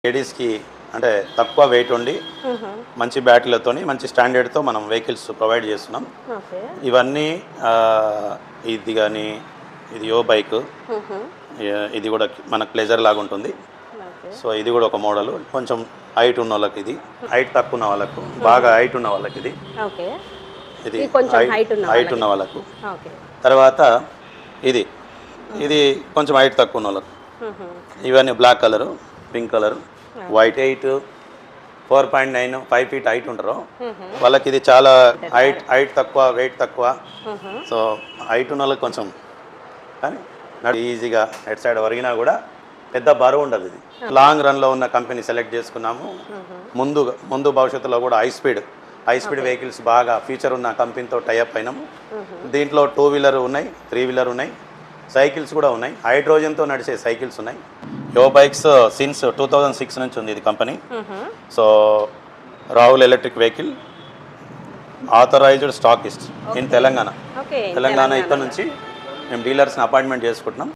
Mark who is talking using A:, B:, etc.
A: లేడీస్కి అంటే తక్కువ వెయిట్ ఉండి మంచి బ్యాటరీలతో మంచి స్టాండర్డ్తో మనం వెహికల్స్ ప్రొవైడ్ చేస్తున్నాం. ఇవన్నీ ఇది కానీ ఇది యో బైక్, ఇది కూడా మనకు ప్లెజర్ లాగా ఉంటుంది. సో ఇది కూడా ఒక మోడల్. కొంచెం హైట్ ఉన్న వాళ్ళకి, ఇది హైట్ తక్కువ ఉన్న వాళ్ళకు, బాగా హైట్ ఉన్న వాళ్ళకి ఇది ఇది హైట్ ఉన్న వాళ్ళకు. తర్వాత ఇది ఇది కొంచెం హైట్ తక్కువ ఉన్న వాళ్ళకు. ఇవన్నీ black colour, pink colour, white. 4.9 5 feet height ఉంటారు వాళ్ళకి ఇది చాలా హైట్ తక్కువ, వెయిట్ తక్కువ. సో హైట్ ఉన్న వాళ్ళకి కొంచెం కానీ ఈజీగా హెడ్ సైడ్ ఒరిగినా కూడా పెద్ద బరువు ఉండదు. ఇది లాంగ్ రన్లో ఉన్న కంపెనీ సెలెక్ట్ చేసుకున్నాము. ముందు భవిష్యత్తులో కూడా హై స్పీడ్ వెహికల్స్ బాగా ఫీచర్ ఉన్న కంపెనీతో టైఅప్ అయినాము. దీంట్లో 2 వీలర్ ఉన్నాయి, 3 వీలర్ ఉన్నాయి, సైకిల్స్ కూడా ఉన్నాయి, హైడ్రోజన్తో నడిచే సైకిల్స్ ఉన్నాయి. యో బైక్స్ సిన్స్ 2006 నుంచి ఉంది ఇది company. So Rahul electric vehicle authorized stockist in Telangana. ఇక్కడ నుంచి మేము డీలర్స్ని అపాయింట్మెంట్ చేసుకుంటున్నాం.